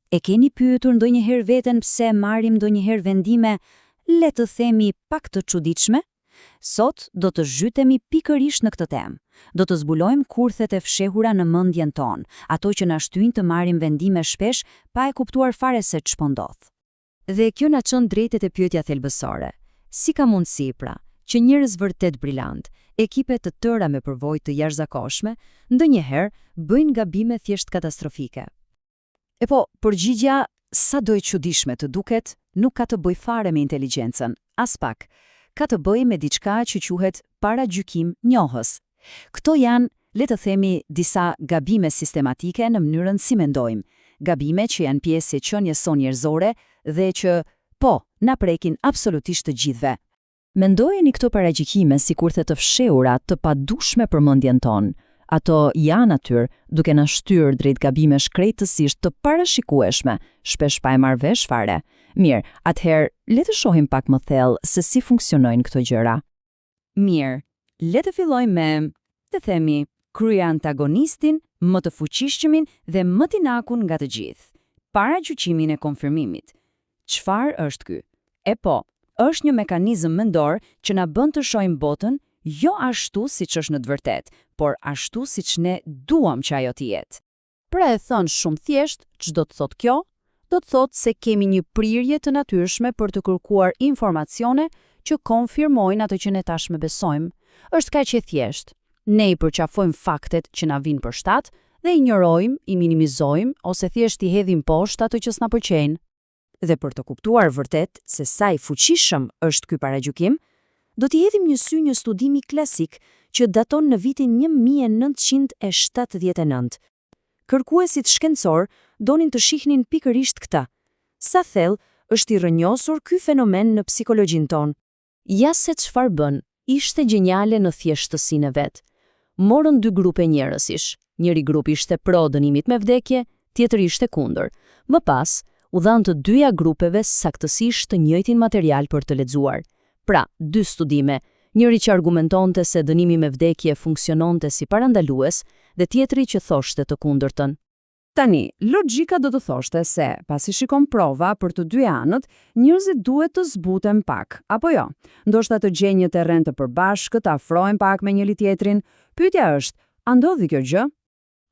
E keni pyetur ndonjëherë veten pse marrim ndonjëherë vendime, le të themi, pak të çuditshme? Sot do të zhytemi pikërisht në këtë temë. Do të zbulojmë kurthet e fshehura në mendjen tonë, ato që na shtyjnë të marrim vendime shpesh pa e kuptuar fare se ç'po ndodh. Dhe kjo na çon drejtet e pyetja thelbësore. Si ka mundësi pra që njerëz vërtet brillant, ekipe të tëra me përvojë të jashtëzakonshme, ndonjëherë bëjnë gabime thjesht katastrofike? E po, përgjigja, sado e çuditshme të duket, nuk ka të bëjë fare me inteligjencën, as pak. Ka të bëjë me diçka që quhet paragjykim njohës. Këto janë, le të themi, disa gabime sistematike në mënyrën si mendojmë, gabime që janë pjesë e qenies sonë njerëzore dhe që, po, na prekin absolutisht të gjithëve. Mendojeni këto paragjykime si kurthe të fshehura të padushme për mendjen tonë. Ato janë aty, duke na shtyrë drejt gabime shkrejtësisht të parashikueshme, shpesh pa e marrë vesh fare. Mirë, atëherë, le të shohim pak më thellë se si funksionojnë këto gjëra. Mirë, le të fillojmë me, të themi, krye antagonistin, më të fuqishëmin dhe më tinakun nga të gjithë. Paragjykimin e konfirmimit. Çfarë është ky? E po, është një mekanizëm mendor që na bën të shohim botën jo ashtu siç është në të vërtetë, por ashtu siç ne duam që ajo të jetë. Pra e thënë shumë thjesht, ç'do të thotë kjo? Do të thotë se kemi një prirje të natyrshme për të kërkuar informacione që konfirmojnë ato që ne tashmë besojmë. Është kaq e thjeshtë. Ne i përqafojmë faktet që na vinë për shtat dhe i injorojmë, i minimizojmë ose thjesht i hedhim poshtë ato që s'na pëlqejnë. Dhe për të kuptuar vërtet se sa i fuqishëm është ky paragjykim, do t'i hedhim një sy një studimi klasik që daton në vitin 1979. Kërkuesit shkencor donin të shihnin pikërisht këtë. Sa thellë është i rrënjosur ky fenomen në psikologjinë tonë. Ja se çfarë bën, ishte gjenjale në thjeshtësinë e vet. Morën dy grupe njerëzish. Njëri grup ishte pro dënimit me vdekje, tjetri ishte kundër. Më pas, u dhanë të dyja grupeve saktësisht të njëjtin material për të lexuar. Pra, dy studime, njëri që argumentonte se dënimi me vdekje funksiononte si parandalues dhe tjetri që thoshte të kundërtën. Tani, logjika do të thoshte se, pasi shikon prova për të dy anët, njerëzit duhet të zbuten pak, apo jo? Ndoshta të gjejnë një terren të përbashkët, të afrohen pak me njëri tjetrin. Pyetja është, a ndodhi kjo gjë?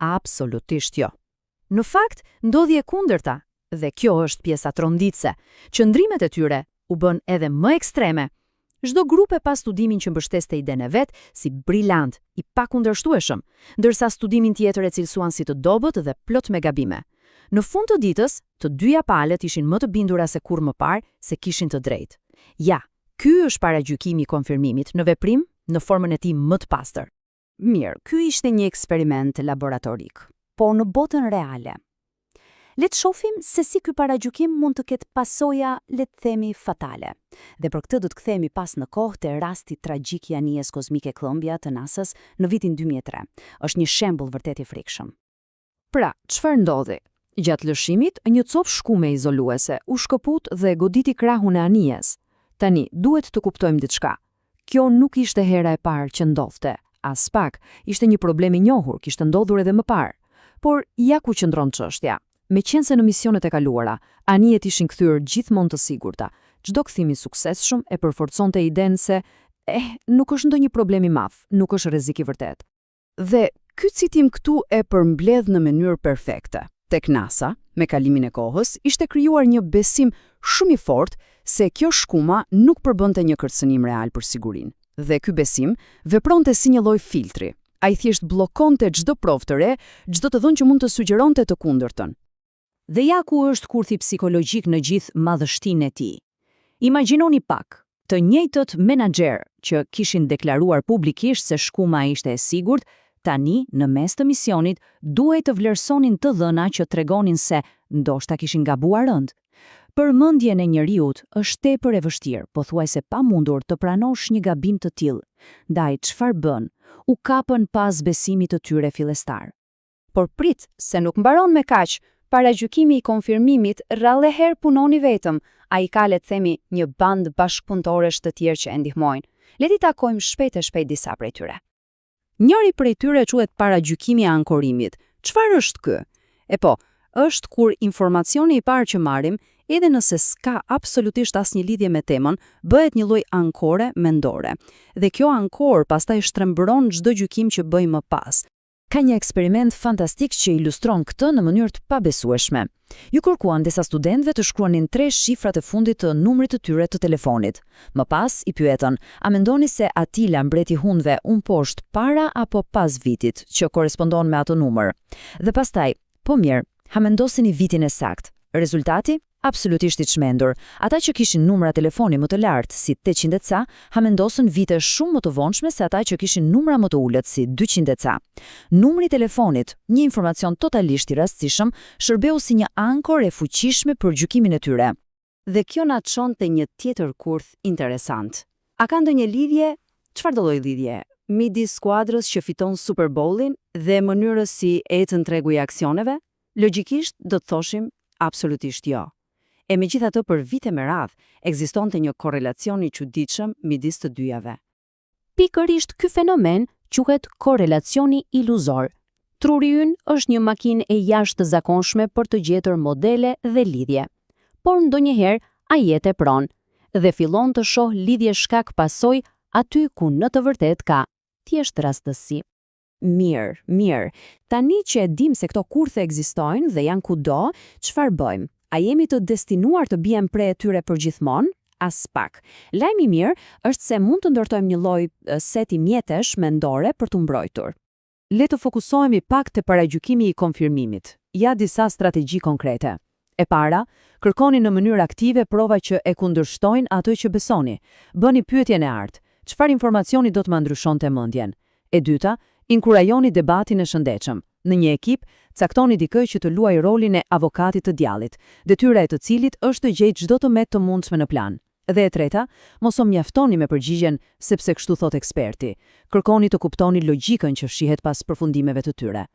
Absolutisht jo. Në fakt, ndodhi e kundërta, dhe kjo është pjesa tronditse. Qëndrimet e tyre u bën edhe më ekstreme. Çdo grup e pas studimin që mbështeste idenë e vet si briljant, i pakundërshtueshëm, ndërsa studimin tjetër e cilësuan si të dobët dhe plot me gabime. Në fund të ditës, të dyja palët ishin më të bindura se kur më parë se kishin të drejtë. Ja, ky është paragjykimi i konfirmimit në veprim, në formën e tij më të pastër. Mirë, ky ishte një eksperiment laboratorik, po në botën reale. Le të shohim se si ky paragjykim mund të ketë pasoja, le të themi, fatale. Dhe për këtë do të kthehemi pas në kohë te rasti tragjik i anijes kozmike Columbia të NASA-s në vitin 2003. Është një shembull vërtet i frikshëm. Pra, çfarë ndodhi? Gjatë lëshimit, një copë shkume izoluese u shkëput dhe goditi krahun e anijes. Tani, duhet të kuptojmë diçka. Kjo nuk ishte hera e parë që ndodhte. As pak, ishte një problem i njohur, kishte ndodhur edhe më parë. Por ja ku qëndron çështja. Meqense në misionet e kaluara, anijet ishin kthyer gjithmonë të sigurta, çdo kthim i suksesshëm e përforconte idenë se, nuk është ndonjë problem i madh, nuk është rrezik i vërtet. Dhe ky citim këtu e përmbledh në mënyrë perfekte. Tek NASA, me kalimin e kohës, ishte krijuar një besim shumë i fortë se kjo shkuma nuk përbënte një kërcënim real për sigurinë. Dhe ky besim vepronte si një lloj filtri. Ai thjesht bllokonte çdo provë të re, çdo të dhënë që mund të sugjeronte të kundërtën. Dhe ja ku është kurthi psikologjik në gjithë madhështinë e tij. Imagjinoni pak, të njëjtët menaxher që kishin deklaruar publikisht se shkuma ishte e sigurt, tani në mes të misionit duhej të vlerësonin të dhëna që tregonin se ndoshta kishin gabuar rënd. Përmendjen e njeriut është tepër e vështirë, pothuajse pamundur të pranosh një gabim të tillë. Ndaj çfarë bën? U kapën pas besimit të tyre fillestar. Por prit, se nuk mbaron me kaq. Paragjykimi i konfirmimit rrallëherë punoni vetëm, ai ka le të themi një bandë bashkëpunëtorësh të tjerë që e ndihmojnë. Le t'i takojmë shpejt e shpejt disa prej tyre. Njëri prej tyre quhet paragjykimi i ankorimit. Çfarë është ky? E po, është kur informacioni i parë që marrim, edhe nëse s'ka absolutisht asnjë lidhje me temën, bëhet një lloj ankore mendore. Dhe kjo ankor pastaj shtrembron çdo gjykim që bëjmë më pas. Ka një eksperiment fantastik që ilustron këtë në mënyrë të pabesueshme. Ju kërkuan disa studentëve të shkruanin 3 shifrat e fundit të numrit të tyre të telefonit. Më pas i pyetën, a mendoni se Atila mbreti hundëve poshtë para apo pas vitit që korespondon me atë numër? Dhe pastaj, po mirë, ha mendosini vitin e saktë. Rezultati? Absolutisht i çmendur. Ata që kishin numra telefoni më të lartë si 800 ca, ha mendosën vite shumë më të vonshme se ata që kishin numra më të ulët si 200 ca. Numri i telefonit, një informacion totalisht i rastësishëm, shërbeu si një ankor e fuqishme për gjykimin e tyre. Dhe kjo na çon te një tjetër kurth interesant. A ka ndonjë lidhje? Çfarë do lloj lidhje? Midis skuadrës që fiton Super Bowlin dhe mënyrës si ecën tregu i aksioneve? Logjikisht do të thoshim absolutisht jo. E megjithatë për vite me radhë, ekzistonte një korrelacion i çuditshëm midis të dyjave. Pikërisht ky fenomen quhet korrelacioni iluzor. Truri ynë është një makinë e jashtëzakonshme për të gjetur modele dhe lidhje. Por ndonjëherë ai jetë pron dhe fillon të shoh lidhje shkak-pasojë aty ku në të vërtetë ka thjesht rastësi. Mirë. Tani që e dim se këto kurthe ekzistojnë dhe janë kudo, çfarë bëjmë? A jemi të destinuar të bijem pre e tyre për gjithmonë? As pak. Lajmi i mirë është se mund të ndërtojmë një lloj seti mjetesh mendore për të mbrojtur. Le të fokusohemi pak te paragjykimi i konfirmimit. Ja disa strategji konkrete. E para, kërkoni në mënyrë aktive prova që e kundërshtojnë atë që besoni. Bëni pyetjen e artë. Çfarë informacioni do të më ndryshonte mendjen? E dyta, inkurajoni debatin e shëndetshëm. Në një ekip, caktoni dikë që të luajë rolin e avokatit të djallit, detyra e të cilit është të gjejë çdo të të mundshme në plan. Dhe e treta, mos u mjaftoni me përgjigjen sepse kështu thot eksperti. Kërkoni të kuptoni logjikën që shihet pas përfundimeve të tyre.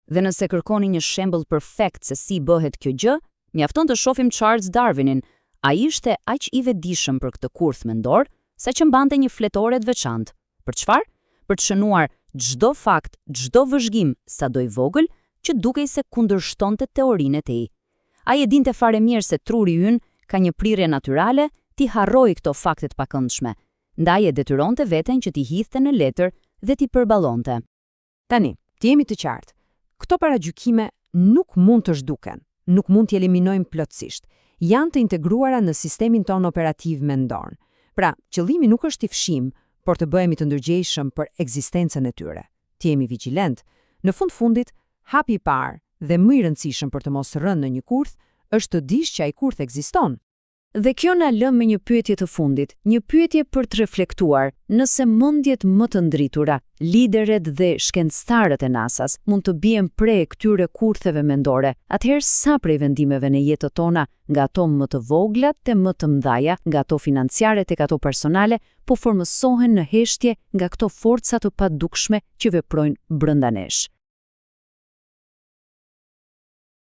Dhe nëse kërkoni një shembull perfekt se si bëhet kjo gjë, mjafton të shohim Charles Darwinin. Ai ishte aq i vetëdijshëm për këtë kurth mendor, saqë mbante një fletore të veçantë. Për çfarë? Për të shënuar çdo fakt, çdo vëzhgim, sado i vogël, që dukej se kundërshtonte teorinë e tij. Ai e dinte fare mirë se truri ynë ka një prirje natyrale ti harrojë këto fakte të pakëndshme. Ndaj e detyronte veten që t'i hidhte në letër dhe t'i përballonte. Tani, të jemi të qartë. Këto paragjykime nuk mund të zhduken, nuk mund t'i eliminojmë plotësisht. Janë të integruara në sistemin ton operativ mendor. Pra, qëllimi nuk është t'i fshim, por të bëhemi të ndërgjegjshëm për ekzistencën e tyre. Të jemi vigjilent. Në fundit, hapi i parë dhe më i rëndësishëm për të mos rënë në një kurth është të dish që ai kurth ekziston. Dhe kjo na lë me një pyetje të fundit, një pyetje për të reflektuar, nëse mendjet më të ndritura, liderët dhe shkencëtarët e NASA-s mund të bien prej këtyre kurtheve mendore, atëherë sa prej vendimeve në jetën tona, nga ato më të vogla te më të mëdha, nga ato financiare tek ato personale, po formësohen në heshtje nga këto forca të padukshme që veprojnë brenda nesh.